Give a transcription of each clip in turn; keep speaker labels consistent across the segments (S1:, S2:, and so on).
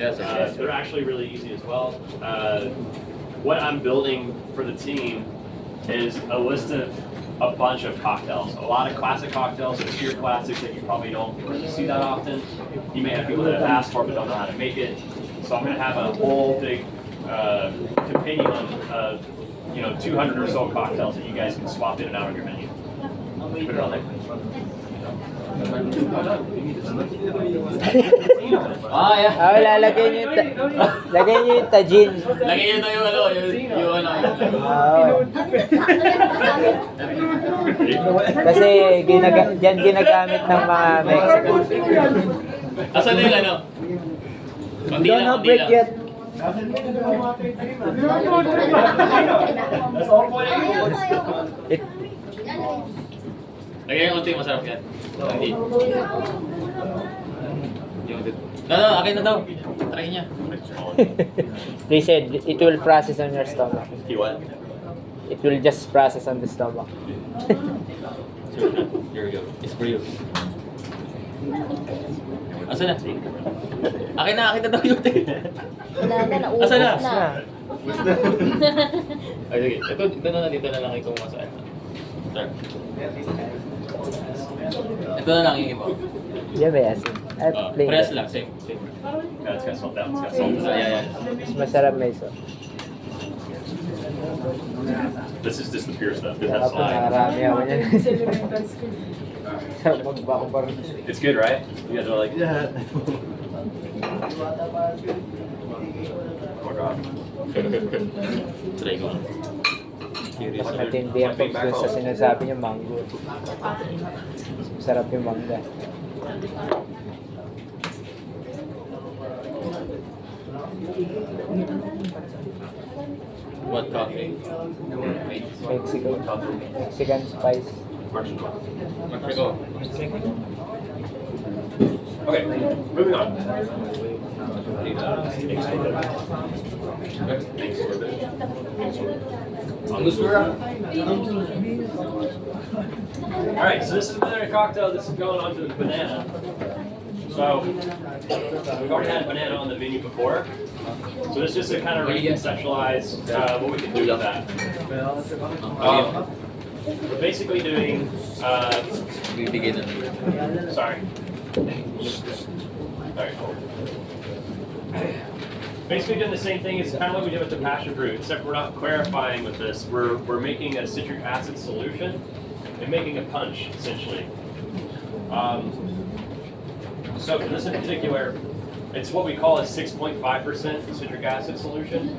S1: Yes, yes.
S2: They're actually really easy as well. What I'm building for the team is a list of a bunch of cocktails. A lot of classic cocktails, obscure classics that you probably don't really see that often. You may have people that have asked for it but don't know how to make it. So I'm going to have a whole big continuum of 200 or so cocktails that you guys can swap in and out of your menu. Put it on there.
S1: Yeah.
S3: Lalagay niyo lagay niyo yung tajin.
S1: Lagay nyo na yung
S3: Kasi diyan ginagamit ng mga Mexican.
S1: Asan na yung ano?
S3: Don't have break yet.
S1: Lagay yung konti, masarap yan. Hindi. No, akin na daw. Try niya.
S3: They said it will process on your stomach.
S2: What?
S3: It will just process on the stomach.
S1: Here we go. It's for you. Asa na? Akin na daw yun.
S4: Wala na, naubos
S1: Asa na?
S4: na.
S1: Ay, sige. Ito na lang, dito na lang itong masaan. Sir. Ito na lang yung iba.
S3: Yeah, may asin.
S1: Press lang, same.
S2: Yeah, it's got salt down. It's got salt.
S1: Yeah.
S3: Mas masarap may so.
S2: This is just the pure stuff. It has
S3: Tapos
S2: slime.
S3: nakarami ako niyan. Sarap magbako pa rin.
S2: It's good, right? You guys are like, yeah. Oh my god.
S1: Try ko. Curious.
S3: Mas matindi ang pag sa sinasabi niya mango. Masarap yung mangga.
S1: What coffee?
S3: Mexican spice.
S1: Mexico.
S2: Okay, moving on. All right, so this is banana cocktail. This is going on to the banana. So we've already had banana on the menu before. So this is just to kind of reconceptualize what we can do with that. We're basically doing.
S1: Bibigyan na.
S2: Sorry. Alright, cool. Basically doing the same thing as kind of what we did with the passion fruit, except we're not clarifying with this. We're making a citric acid solution and making a punch, essentially. So for this in particular, it's what we call a 6.5% citric acid solution.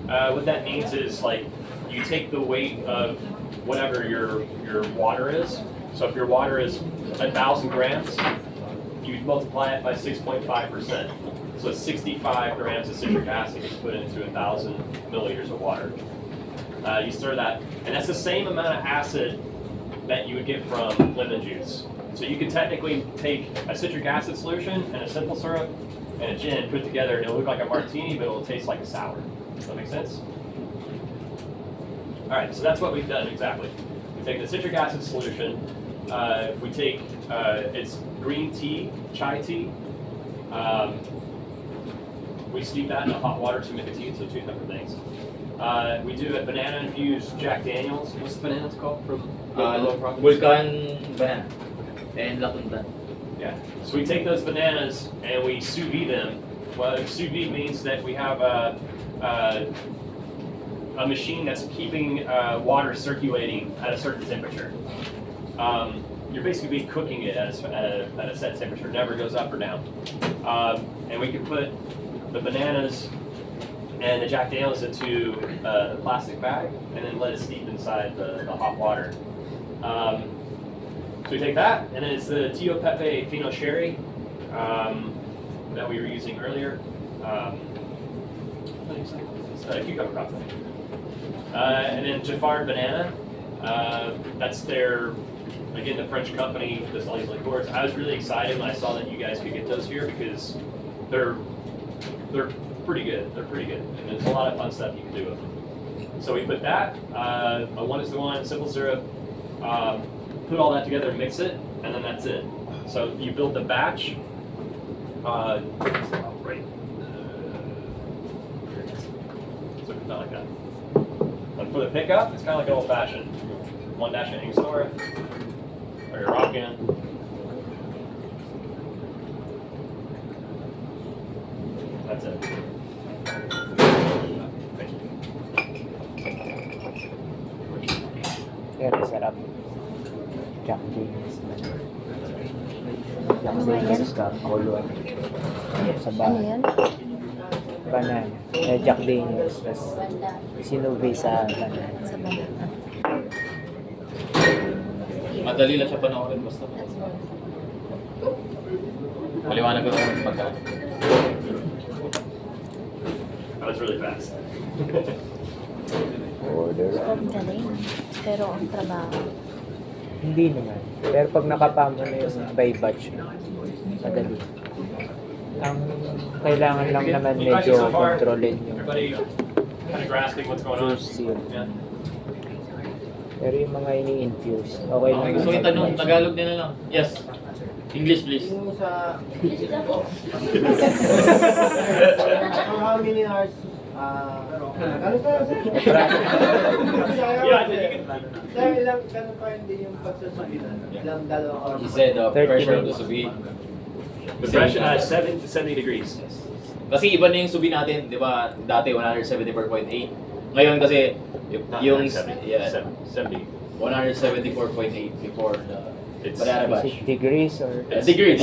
S2: What that means is like you take the weight of whatever your water is. So if your water is 1,000 grams, you multiply it by 6.5%. So 65 grams of citric acid is put into 1,000 milliliters of water. You stir that, and that's the same amount of acid that you would get from lemon juice. So you can technically take a citric acid solution and a simple syrup and a gin put together, and it'll look like a martini, but it'll taste like a sour. Does that make sense? All right, so that's what we've done exactly. We take the citric acid solution. We take it's green tea, chai tea. We steep that in hot water to make a tea, so two different things. We do a banana infused Jack Daniels. What's the bananas called from
S1: Vulcan banana. And Lapuntan.
S2: Yeah. So we take those bananas and we sous vide them. Well, sous vide means that we have a machine that's keeping water circulating at a certain temperature. You're basically cooking it at a set temperature. It never goes up or down. And we can put the bananas and the Jack Daniels into a plastic bag and then let it steep inside the hot water. So we take that, and then it's the Tio Pepe Fino Sherry that we were using earlier. It's a cucumber cocktail. And then Jafar Banana. That's their, again, the French company that does all these liqueurs. I was really excited when I saw that you guys could get those here because they're pretty good. They're pretty good, and there's a lot of fun stuff you can do with them. So we put that, a 1:1 simple syrup, put all that together, mix it, and then that's it. So you build the batch. Right. not like that. And for the pickup, it's kind of like an old-fashioned 1-dash inning store, or you're rocking. That's it. Thank you.
S3: Pero sarap. Jack Daniels. Jack
S4: Ano ba yan?
S3: Daniels ka, Olo. Sa
S4: Ano
S3: bahay.
S4: yan?
S3: Banana. Jack Daniels. Tapos sinubi sa banana.
S4: Sa banana.
S1: Madali lang siya panoorin basta. Maliwanag ko naman pagka.
S2: That was really fast.
S3: Order.
S4: Ang galing. Pero ang trabaho.
S3: Hindi naman. Pero pag nakapamo na yung by batch, madali. Ang kailangan lang naman
S2: Any questions
S3: medyo
S2: so far?
S3: kontrolin yung
S2: Everybody kind of grasping what's going on?
S3: juice yun.
S2: Yeah.
S3: Pero yung mga ini-infuse, okay lang.
S1: Okay, gusto yung tanong, Tagalog din na lang. Yes. English please.
S5: Yung sa... how many hours? Ano ka?
S2: Yeah, you can,
S5: Dahil ilang ganun pa hindi yung pagsusubinan. Ilang dalawang oras.
S1: He said the
S3: 30
S1: pressure of the
S3: minutes.
S1: subi.
S2: the pressure, 70 degrees.
S1: Kasi iba na yung subi natin, di ba? Dati 174.8. Ngayon kasi
S2: Not
S1: yung
S2: 70,
S1: yeah,
S2: 70.
S1: 174.8 before the
S2: It's,
S1: banana
S3: Is
S1: bash.
S3: it degrees or
S1: Degree.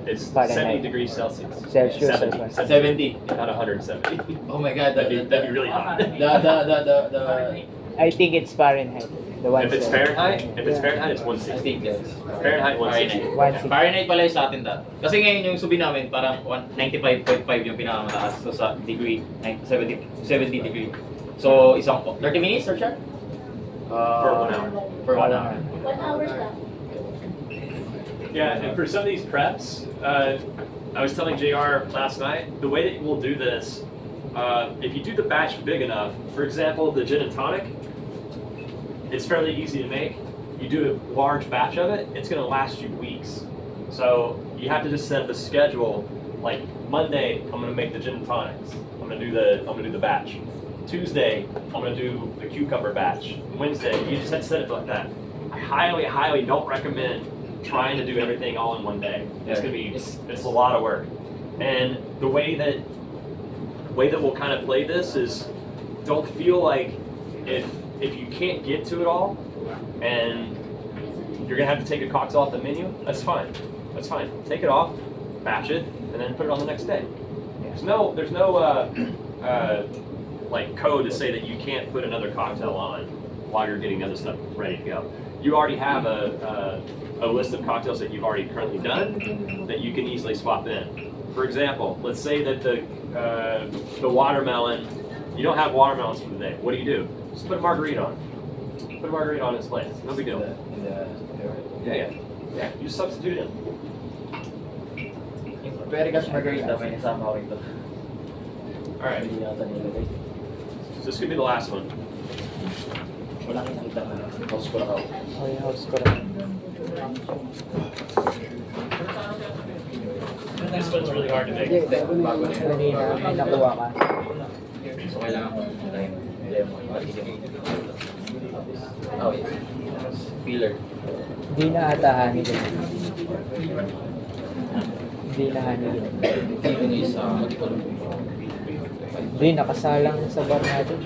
S2: it's
S3: Fahrenheit.
S2: 70 degrees Celsius.
S3: Celsius or
S2: 70,
S3: Fahrenheit?
S1: 70.
S2: not 170.
S1: Oh my god,
S2: That'd be really hot.
S1: the
S3: I think it's Fahrenheit. The one
S2: If it's Fahrenheit, it's
S1: I
S2: 160.
S1: think that's
S2: Fahrenheit 160.
S3: 160.
S1: Fahrenheit pala yung sa atin dati. Kasi ngayon yung subi namin parang 95.5 yung pinakamataas. So sa degree, 70 degree. So isang 30 minutes or siya?
S2: For 1 hour.
S1: For 1 hour.
S4: 1 hour lang.
S2: Yeah, and for some of these preps, I was telling JR last night, the way that we'll do this, if you do the batch big enough, for example, the gin and tonic, it's fairly easy to make. You do a large batch of it, it's gonna last you weeks. So you have to just set the schedule, like Monday, I'm gonna make the gin and tonics. I'm gonna do the batch. Tuesday, I'm gonna do the cucumber batch. Wednesday, you just have to set it like that. I highly don't recommend trying to do everything all in one day. It's gonna be it's a lot of work. And the way that we'll kind of play this is don't feel like if you can't get to it all and you're gonna have to take a cocktail off the menu, that's fine. That's fine. Take it off, batch it, and then put it on the next day. There's no like code to say that you can't put another cocktail on while you're getting the other stuff ready to go. You already have a list of cocktails that you've already currently done that you can easily swap in. For example, let's say that the watermelon, you don't have watermelons for the day. What do? Just put a margarita on. Put a margarita on its plate. No big deal. Yeah. You just substitute it in.
S1: Very gas margarita, may nasama ko ito.
S2: All right.
S1: Hindi yata nilagay.
S2: So this could be the last one.
S1: Walang nakita na. House ko lang ako.
S3: Oh, yung house ko rin.
S2: This one's really hard to make.
S1: Bago na yun.
S3: Kanina, may nakuha ka.
S1: So kailangan ko lemon. Oh, yeah. Filler.
S3: Hindi na ata honey din. Hindi na honey din.
S1: Even is, what do you call it?
S3: Hindi, nakasalang sa bar natin.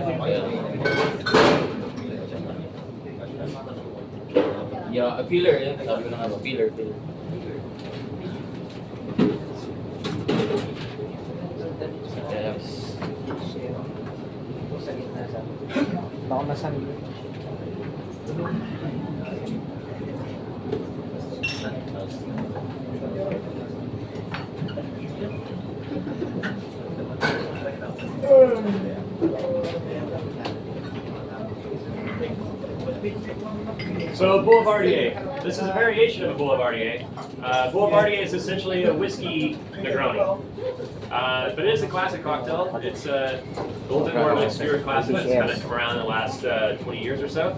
S1: Yeah, a filler. Yan. Sabi ko na nga ba, filler. Yes.
S3: Sa gitna sa... Baka masangli.
S2: So Boulevardier. This is a variation of a Boulevardier. Boulevardier is essentially a whiskey Negroni. But it is a classic cocktail. It's a little bit more of an obscure classic that's kind of come around in the last 20 years or so.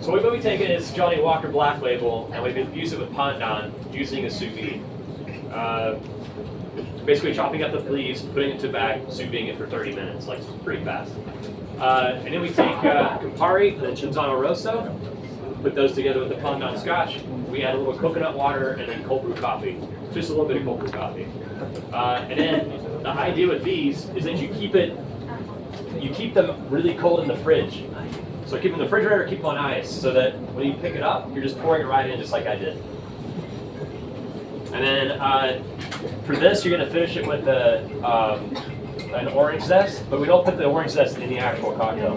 S2: So what we've taken is Johnny Walker Black Label, and we've infused it with Pandan using a sous vide. basically chopping up the leaves, putting it to a bag, sous videing it for 30 minutes, like pretty fast. And then we take Campari and then Cinzano Rosso, put those together with the Fondant Scotch. We add a little coconut water and then cold brew coffee, just a little bit of cold brew coffee. And then the idea with these is that you keep them really cold in the fridge. So keep them in the refrigerator, keep them on ice, so that when you pick it up, you're just pouring it right in, just like I did. And then for this, you're gonna finish it with an orange zest, but we don't put the orange zest in the actual cocktail.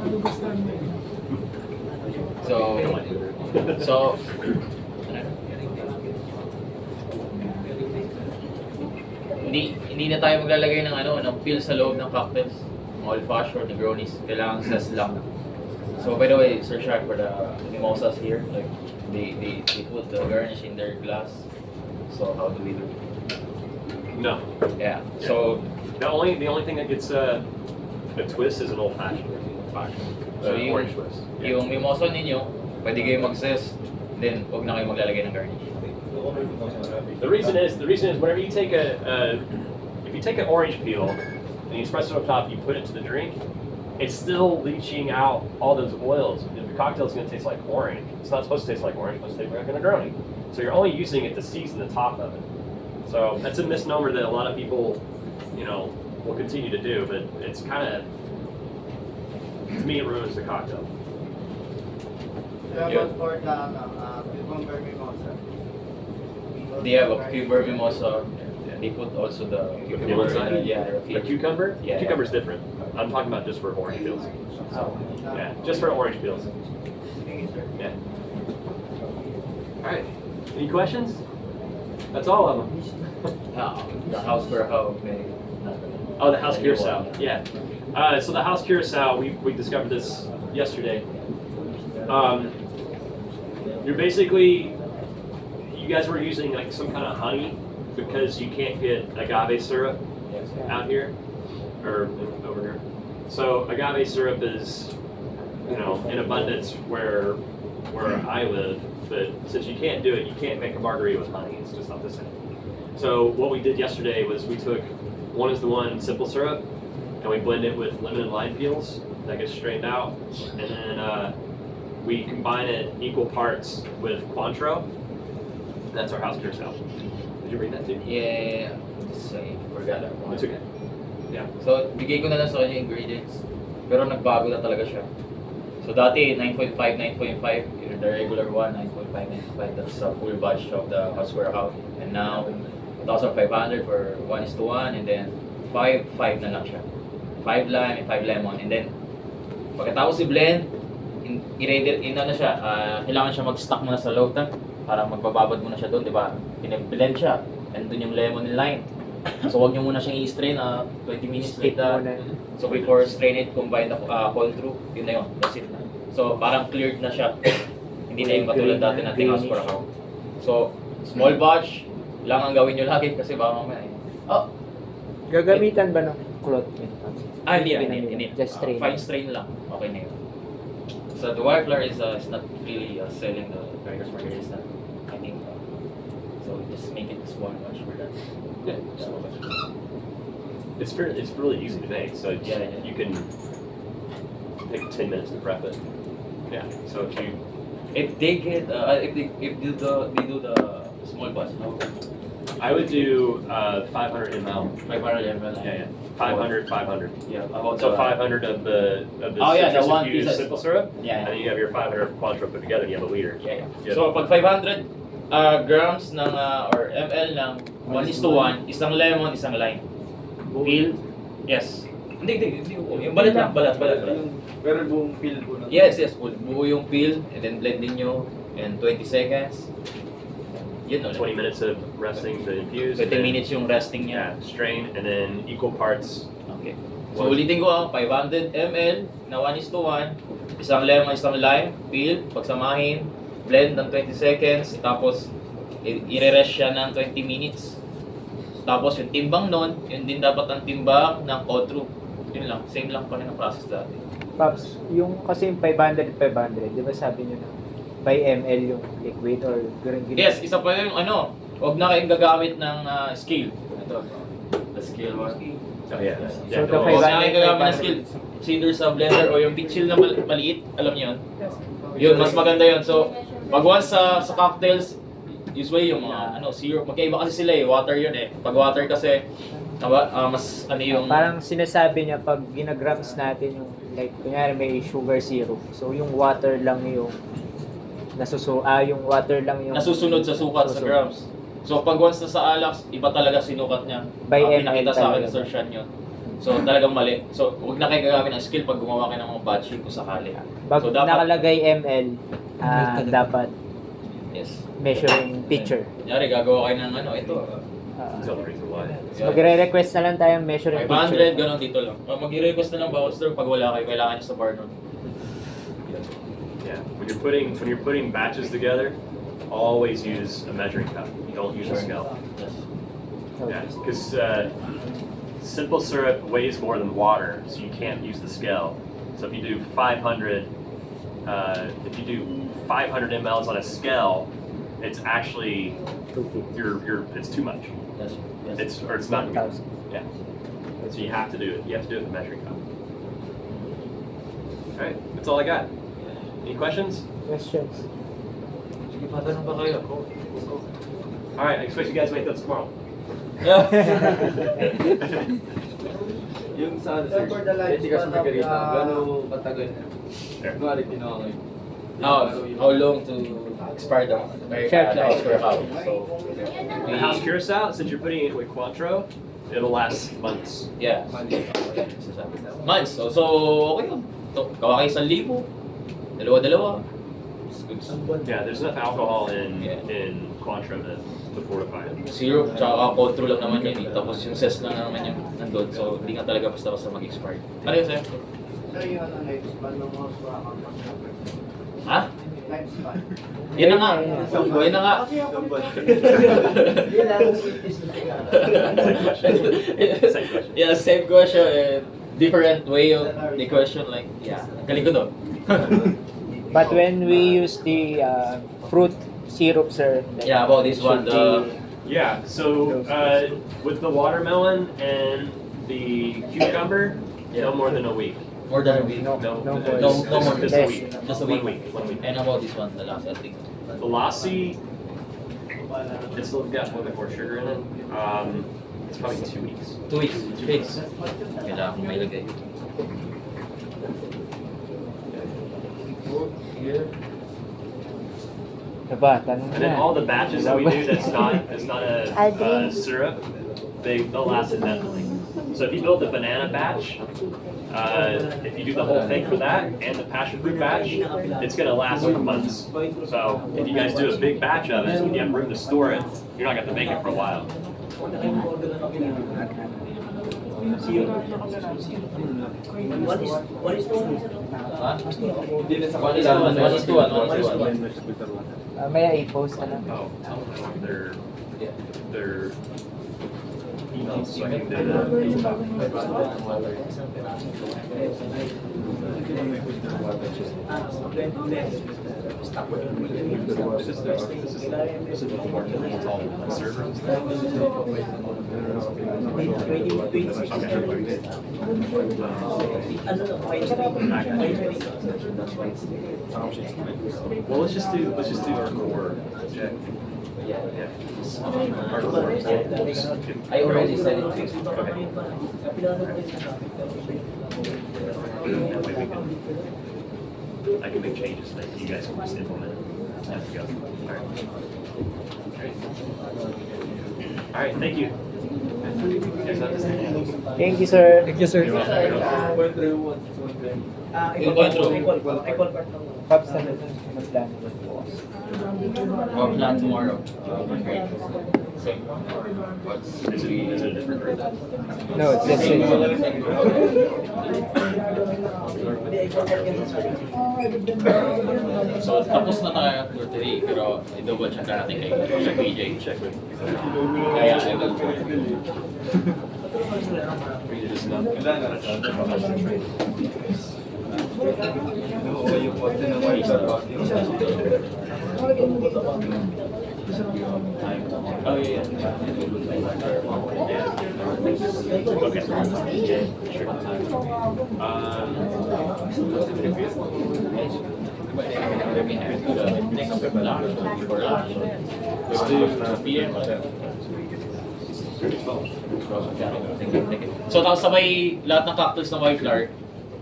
S1: So, hindi na tayo maglalagay ng ng peel sa loob ng cocktails. Old fashioned, Negronis, kailangan zest lang. So by the way, Sir Shark, for the mimosas here, like they put the garnish in their glass. So how do we do?
S2: No.
S1: Yeah. So
S2: The only thing that gets a twist is an old fashioned.
S1: So yung-
S2: Orange twist. Yeah.
S1: yung mimosa ninyo, pwede kayo mag-zest, then huwag na kayo maglalagay ng garnish.
S2: The reason is whenever you take if you take an orange peel and you press it on top, you put it to the drink, it's still leaching out all those oils. The cocktail is going to taste like orange. It's not supposed to taste like orange. It's supposed to taste like a Negroni. So you're only using it to season the top of it. So that's a misnomer that a lot of people, will continue to do, but it's kind of, to me, it ruins the cocktail.
S5: Kaya for the cucumber mimosa.
S1: They have a cucumber mimosa. And they put also the cucumber.
S2: inside?
S1: Yeah,
S2: The cucumber?
S1: Yeah.
S2: Cucumber's different. I'm talking about just for orange peels.
S3: Oh.
S2: Yeah, just for orange peels. Yeah. All right. Any questions? That's all of them.
S1: The house for how many?
S2: Oh, the house curacao. Yeah. So the house curacao, we discovered this yesterday. You're basically, you guys were using like some kind of honey because you can't get agave syrup out here or over here. So agave syrup is, in abundance where I live, but since you can't do it, you can't make a margarita with honey. It's just not the same. So what we did yesterday was we took 1:1 simple syrup and we blend it with lemon and lime peels that gets strained out, and then we combine it equal parts with Cointreau. That's our house curacao. Did you read that too?
S1: Yeah. Sorry, forgot that one.
S2: It's okay. Yeah.
S1: So, bigay ko na lang sa kanya yung ingredients. Pero nagbago na talaga siya. So, dati 9.5, 9.5. The regular one, 9.5, 9.5. That's a full batch of the Hasware House. And now, 1,500 for 1:1. And then, 5 na lang siya. 5 lime and 5 lemon. And then, pagkatapos i-blend, siya, kailangan siya mag-stock muna sa low tank para magbababad muna siya doon, di ba? Pinablend siya. And doon yung lemon and lime. So, wag nyo muna siyang i-strain 20 minutes
S3: Stick
S1: later.
S3: muna.
S1: So, before strain it, combine the cold brew, yun na yun. That's it. So, parang cleared na siya. Hindi na yung katulad dati nating house for account. So, small batch lang ang gawin nyo lagi kasi baka mamaya
S3: Gagamitan ba ng cloth?
S1: hindi.
S3: Just strain.
S1: Fine strain lang. Okay na yun. So, the Wifler is not really selling the Tiger's Margaritas na, I think. So, just make it small batch for that.
S2: Yeah. It's really easy to make, so
S1: Yeah.
S2: you can take 10 minutes to prep it. Yeah. So
S1: If they get, if they do the small batch, no?
S2: I would do 500 ml.
S1: 500 ml.
S2: Yeah. 500.
S1: Yeah, about
S2: So
S1: the-
S2: 500 of the
S1: Oh, yeah, the
S2: citrus
S1: one
S2: infused
S1: piece of-
S2: simple syrup,
S1: Yeah,
S2: and then you have your 500 Cointreau put together, and you have a liter.
S1: Yeah.
S2: Yep.
S1: So, pag 500 grams ng, or ml ng 1:1, isang lemon, isang lime. Peel? Yes. Hindi. Yung balat lang, balat.
S5: Pero buong peel po na.
S1: Yes, buo yung peel, and then blend ninyo, and 20 seconds. Yun ulit.
S2: 20 minutes of resting to infuse.
S1: 20
S2: and then-
S1: minutes yung resting niya.
S2: Yeah, strain, and then equal parts.
S1: Okay. So, ulitin ko 500 ml na 1:1, isang lemon, isang lime, peel, pagsamahin, blend ng 20 seconds, tapos i-rest siya ng 20 minutes. Tapos yung timbang nun, yun din dapat ang timbang ng cold brew. Yun lang, same lang pa rin ang process dati.
S3: Pops, yung kasi yung 500, di ba sabi nyo na by ml yung liquid or
S1: Yes, isa pa yung huwag na kayong gagamit ng scale. Ito, the scale 1.
S2: Oh yeah.
S3: So
S2: Yeah,
S3: the
S1: So,
S3: five-
S1: kung gagamit ng skill, cinder sa blender o yung pitchill na maliit, alam niyo yun? Yun, mas maganda yun. So, pag once sa cocktails, usually yung mga syrup, magkaiba kasi sila eh, water yun eh. Pag water kasi, mas ano yung...
S3: Parang sinasabi niya pag ginagrams natin yung like kunyari may sugar syrup. So yung water lang yung yung water lang yung
S1: nasusunod sa sukat sa
S3: Susunod.
S1: grams. So pag once na sa alak, iba talaga sinukat niya.
S3: By ml
S1: Pinakita sa akin
S3: talaga.
S1: sa Sean yun. So talagang mali. So huwag na kayo gagamit ng skill pag gumawa kayo ng mga batch sheet kung sakali.
S3: Pag
S1: So dapat,
S3: nakalagay ml, dapat
S1: yes.
S3: measuring picture.
S1: Kunyari, gagawa kayo ng ito.
S2: Tell the reason why.
S3: So magre-request na lang tayo measuring
S1: 500,
S3: picture.
S1: ganun dito lang. Mag-request na lang bawat store pag wala kayo, kailangan nyo sa bar nun.
S2: Yeah. When you're putting batches together, always use a measuring cup. Don't use a scale.
S1: Yes.
S2: Yeah, because simple syrup weighs more than water, so you can't use the scale. So if you do 500 mLs on a scale, it's actually it's too much.
S1: Yes. Yes.
S2: It's not good.
S3: 1,000.
S2: Yeah. So you have to do it. You have to do it with a measuring cup. All right, that's all I got. Any questions?
S3: Questions?
S1: Sige, patanong ba kayo?
S2: All right, I expect you guys to make those tomorrow.
S5: Yung sa sir, for the lifespan of the...
S6: Gano'ng katagal na?
S2: There.
S6: Kunwari, ginawa ko yun.
S1: How long to expire the ice cream house? So,
S2: The house curacao, since you're putting it with Cointreau, it'll last months.
S1: yeah. Months. So okay yun. Gawa kayo 1,000. Dalawa-dalawa. It's good.
S2: Yeah, there's enough alcohol in
S1: Yeah.
S2: Cointreau to fortify it.
S1: Syrup, tsaka control lang naman yun eh. Tapos yung cess lang naman yung nandun. So, hindi nga talaga basta-basta mag-expire. Ano yun sa'yo?
S5: Sir, yung lifespan ng house wrapper.
S1: Ha?
S5: Lifespan.
S1: Yan na nga. Yan na nga.
S5: Kasi ako
S2: Same question. Same question.
S1: Yeah, same question. Different way of the question. Like, yeah. Ang galing ko doon.
S3: But when we use the fruit syrup, sir, like,
S1: Yeah, about this one.
S3: should be-
S2: Yeah, so with the watermelon and the cucumber, no more than a week.
S1: More than a week.
S3: No,
S2: No,
S3: no
S2: just,
S3: more.
S1: more.
S2: just
S3: Less.
S2: a week.
S1: Just a week.
S2: 1 week. 1 week.
S1: And about this one, the last, I think.
S2: The lassi, it's still got a little bit more sugar in it. It's probably 2 weeks.
S1: 2 weeks. Fix. Kailangan kong may lagay.
S3: Diba, tanong
S2: And then
S3: na.
S2: all the batches that we do that's not a syrup, they'll last indefinitely. So if you build the banana batch, if you do the whole thing for that and the passion fruit batch, it's gonna last for months. So if you guys do a big batch of it and you have room to store it, you're not gonna have to make it for a while.
S1: Ha? 1:1.
S3: Maya i-post na lang.
S2: Oh, their emails so I can do the Well, let's just do our core. Yeah. Our core.
S1: I already said it.
S2: Okay. That way we can, I can make changes that you guys can just implement as we go. All right. Great. All right, thank you. You guys have to say anything?
S3: Thank you, sir.
S6: Thank you, sir.
S2: You're welcome.
S3: Pops na lang. Magplano na po.
S1: Or plan tomorrow. Great. Same.
S2: Is it a different rate?
S3: No, it's just
S1: So, tapos na tayo for today, pero i-double check natin kay PJ.
S2: Check with.
S1: Kaya, I will
S2: You just know.
S6: Yung poste ng
S1: Oh yeah.
S2: Okay. Yeah, sure.
S1: So tapos sabay lahat ng cocktails ng white flower,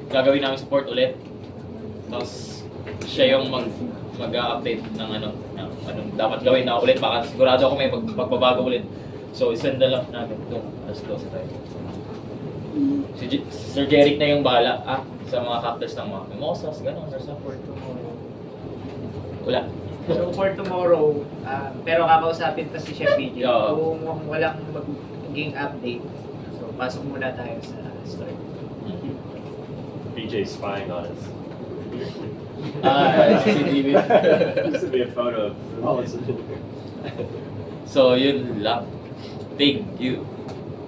S1: gagawin namin support ulit. Tapos siya yung mag-update ng anong dapat gawin na ulit, baka sigurado ako may pagbabago ulit. So isend na lang namin doon as close tayo. Sir Jeric na yung bahala sa mga cocktails ng mga mimosas, gano'n, or support. Wala.
S7: So for tomorrow, pero kakausapin pa si Chef BJ.
S1: Oo.
S7: Kung walang magiging update, so pasok muna tayo sa story.
S2: BJ spying on us.
S1: CCTV.
S2: This would be a photo.
S1: So, yun lang. Thank you.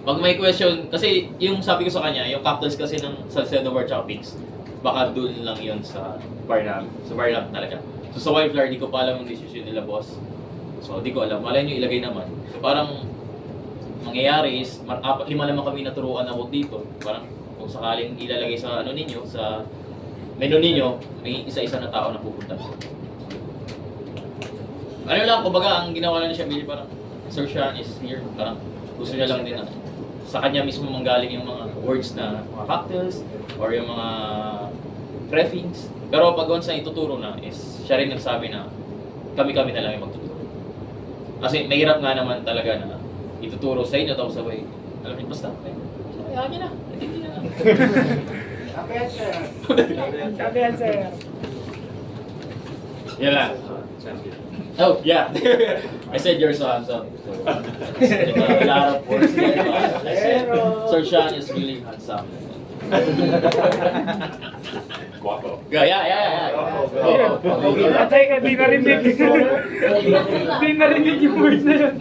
S1: Pag may question, kasi yung sabi ko sa kanya, yung cocktails kasi ng Salcedo Bar tsaka Pigs, baka dun lang yun sa bar namin. Sa bar lang talaga. So sa White Flower, di ko pa alam yung decision nila, boss. So di ko alam. Malay nyo ilagay naman. So parang mangyayari is, 4-5 naman kami naturuan about dito. Parang kung sakaling ilalagay sa ninyo, sa menu ninyo, may isa-isa na tao na pupunta. Ano lang, kumbaga, ang ginawa lang ni Shabili, parang Sir Sean is here. Parang gusto niya lang din na sa kanya mismo manggaling yung mga words na mga cocktails or yung mga prefings. Pero pag once na ituturo na, is siya rin nagsabi na kami-kami na lang yung magtuturo. Kasi mahirap nga naman talaga na ituturo sa inyo, tapos sabay, alam niyo, basta, ayaw niya na, hindi na lang.
S5: Okay, sir.
S7: Sabi yan, sir.
S1: Yan lang. Oh, yeah. I said you're so handsome. So, a lot of words. Sir Sean is really handsome.
S2: Guapo.
S1: Yeah. Oh.
S7: Atay ka, di narinig. Di narinig yung words na yun.